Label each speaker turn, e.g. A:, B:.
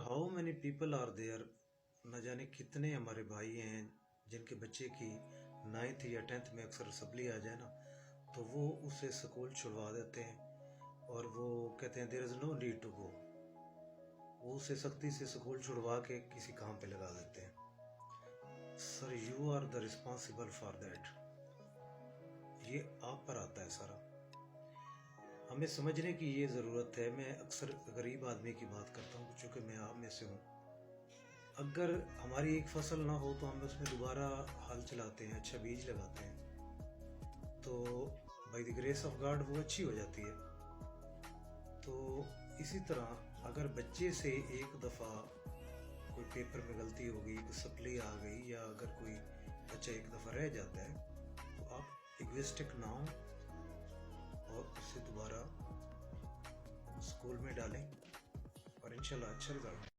A: How many people are there, न जाने कितने हमारे भाई हैं जिनके बच्चे की 9th या 10th में अक्सर सप्ली आ जाए ना, तो वो उसे स्कूल छुड़वा देते हैं और वो कहते हैं there is no need to go. वो उसे सख्ती से स्कूल छुड़वा के किसी काम पे लगा देते हैं। Sir you are the responsible for that. ये आप पर आता है सारा। हमें समझने की ये ज़रूरत है। मैं अक्सर गरीब आदमी की बात करता हूँ चूँकि मैं आप में से हूँ। अगर हमारी एक फसल ना हो तो हम उसमें दोबारा हल चलाते हैं, अच्छा बीज लगाते हैं, तो by the grace of God वो अच्छी हो जाती है। तो इसी तरह अगर बच्चे से एक दफ़ा कोई पेपर में गलती हो गई, कोई सप्ली आ गई, या अगर कोई बच्चा एक दफ़ा रह जाता है, तो आप इगोइस्टिक ना हो और उसे दोबारा स्कूल में डालें और इंशाल्लाह अच्छा रिजल्ट